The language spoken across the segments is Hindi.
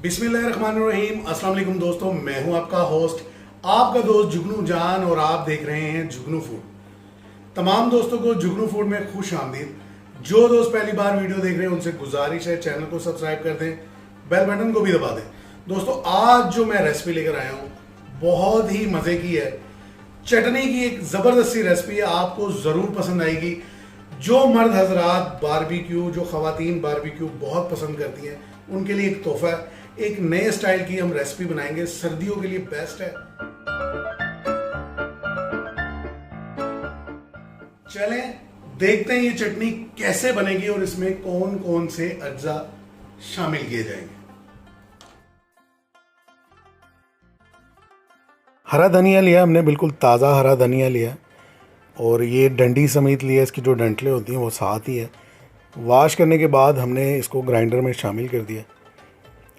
बिस्मिल्लाहिर्रहमानिर्रहीम। अस्सलाम वालेकुम दोस्तों, मैं हूं आपका होस्ट, आपका दोस्त जुगनू जान, और आप देख रहे हैं जुगनू फूड। तमाम दोस्तों को जुगनू फूड में खुश आमदीद। जो दोस्त पहली बार वीडियो देख रहे हैं उनसे गुजारिश है चैनल को सब्सक्राइब कर दें, बेल बटन को भी दबा दें। दोस्तों, आज जो मैं रेसिपी लेकर आया हूं बहुत ही मज़े की है। चटनी की एक ज़बरदस्त सी रेसिपी है, आपको ज़रूर पसंद आएगी। जो मर्द हजरात बारबेक्यू, जो ख़वातीन बारबेक्यू बहुत पसंद करती हैं, उनके लिए एक तोहफा है। एक नए स्टाइल की हम रेसिपी बनाएंगे, सर्दियों के लिए बेस्ट है। चलें देखते हैं ये चटनी कैसे बनेगी और इसमें कौन कौन से अज्जा शामिल किए जाएंगे। हरा धनिया लिया हमने, बिल्कुल ताज़ा हरा धनिया लिया, और ये डंडी समेत लिया। इसकी जो डंठलें होती हैं वो साथ ही है। वॉश करने के बाद हमने इसको ग्राइंडर में शामिल कर दिया।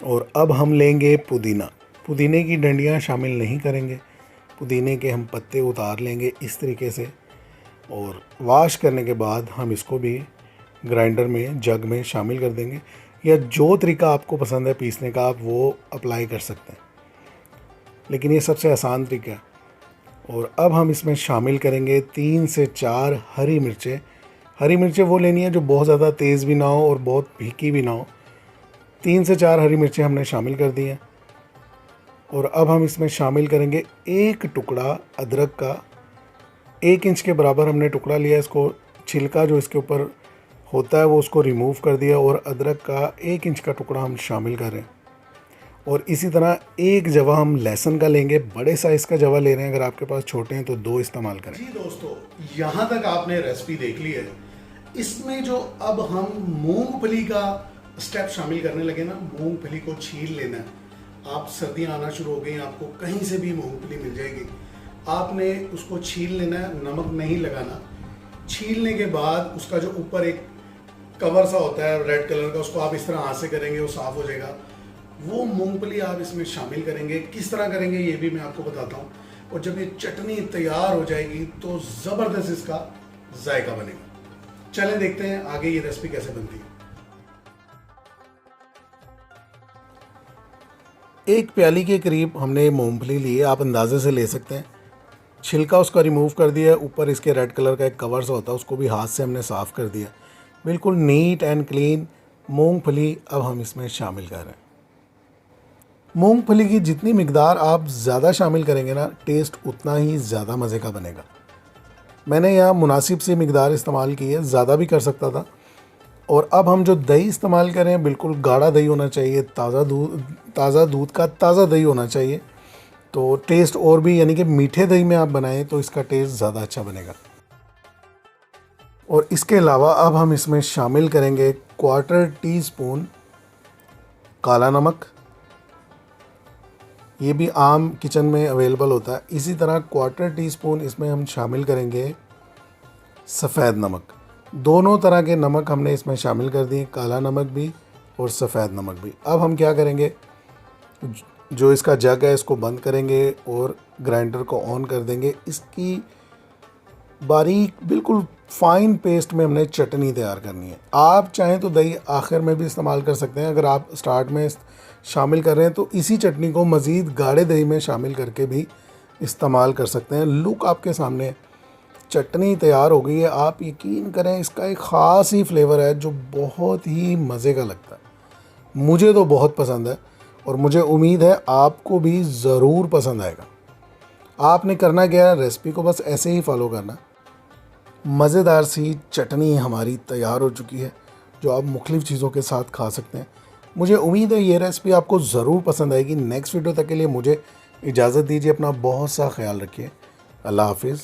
और अब हम लेंगे पुदीना। पुदीने की डंडियाँ शामिल नहीं करेंगे, पुदीने के हम पत्ते उतार लेंगे इस तरीके से। और वॉश करने के बाद हम इसको भी ग्राइंडर में, जग में शामिल कर देंगे, या जो तरीका आपको पसंद है पीसने का आप वो अप्लाई कर सकते हैं, लेकिन ये सबसे आसान तरीका है। और अब हम इसमें शामिल करेंगे 3 से 4 हरी मिर्चें। हरी मिर्चें वो लेनी है जो बहुत ज़्यादा तेज़ भी ना हो और बहुत फीकी भी ना हो। 3 से 4 हरी मिर्चें हमने शामिल कर दी हैं। और अब हम इसमें शामिल करेंगे एक टुकड़ा अदरक का। 1 इंच के बराबर हमने टुकड़ा लिया। इसको छिलका जो इसके ऊपर होता है वो उसको रिमूव कर दिया, और अदरक का 1 इंच का टुकड़ा हम शामिल कर रहे हैं। और इसी तरह एक जवा हम लहसुन का लेंगे। बड़े साइज़ का जवा ले रहे हैं, अगर आपके पास छोटे हैं तो 2 इस्तेमाल करें। जी दोस्तों, यहाँ तक आपने रेसिपी देख ली है। इसमें जो अब हम मूंगफली का स्टेप शामिल करने लगे ना, मूंगफली को छील लेना है। आप सर्दियाँ आना शुरू हो गई, आपको कहीं से भी मूंगफली मिल जाएगी। आपने उसको छील लेना है, नमक नहीं लगाना। छीलने के बाद उसका जो ऊपर एक कवर सा होता है रेड कलर का, उसको आप इस तरह हाथ से करेंगे वो साफ़ हो जाएगा। वो मूंगफली आप इसमें शामिल करेंगे। किस तरह करेंगे ये भी मैं आपको बताता हूँ। और जब ये चटनी तैयार हो जाएगी तो ज़बरदस्त इसका जायका बनेगा। चलें देखते हैं आगे ये रेसिपी कैसे बनती है। 1 प्याली के करीब हमने मूंगफली ली है, आप अंदाजे से ले सकते हैं। छिलका उसका रिमूव कर दिया। ऊपर इसके रेड कलर का एक कवर सा होता है, उसको भी हाथ से हमने साफ़ कर दिया। बिल्कुल नीट एंड क्लीन मूंगफली अब हम इसमें शामिल कर रहे हैं। मूंगफली की जितनी मिकदार आप ज़्यादा शामिल करेंगे ना, टेस्ट उतना ही ज़्यादा मज़े का बनेगा। मैंने यहाँ मुनासिब सी मिकदार इस्तेमाल की है, ज़्यादा भी कर सकता था। और अब हम जो दही इस्तेमाल करें, बिल्कुल गाढ़ा दही होना चाहिए, ताज़ा दूध का ताज़ा दही होना चाहिए। तो टेस्ट और भी, यानी कि मीठे दही में आप बनाएं तो इसका टेस्ट ज़्यादा अच्छा बनेगा। और इसके अलावा अब हम इसमें शामिल करेंगे 1/4 टीस्पून काला नमक। ये भी आम किचन में अवेलेबल होता है। इसी तरह 1/4 टीस्पून इसमें हम शामिल करेंगे सफ़ेद नमक। दोनों तरह के नमक हमने इसमें शामिल कर दिए, काला नमक भी और सफ़ेद नमक भी। अब हम क्या करेंगे, जो इसका जग है इसको बंद करेंगे और ग्राइंडर को ऑन कर देंगे। इसकी बारीक बिल्कुल फ़ाइन पेस्ट में हमने चटनी तैयार करनी है। आप चाहें तो दही आखिर में भी इस्तेमाल कर सकते हैं। अगर आप स्टार्ट में शामिल कर रहे हैं तो इसी चटनी को मज़ीद गाढ़े दही में शामिल करके भी इस्तेमाल कर सकते हैं। लुक आपके सामने, चटनी तैयार हो गई है। आप यकीन करें, इसका एक ख़ास ही फ्लेवर है जो बहुत ही मज़े का लगता है। मुझे तो बहुत पसंद है और मुझे उम्मीद है आपको भी ज़रूर पसंद आएगा। आपने करना क्या है, रेसिपी को बस ऐसे ही फॉलो करना। मज़ेदार सी चटनी हमारी तैयार हो चुकी है, जो आप मुख्तलिफ़ चीज़ों के साथ खा सकते हैं। मुझे उम्मीद है ये रेसिपी आपको ज़रूर पसंद आएगी। नेक्स्ट वीडियो तक के लिए मुझे इजाज़त दीजिए। अपना बहुत सा ख्याल रखिए। अल्लाह हाफिज़।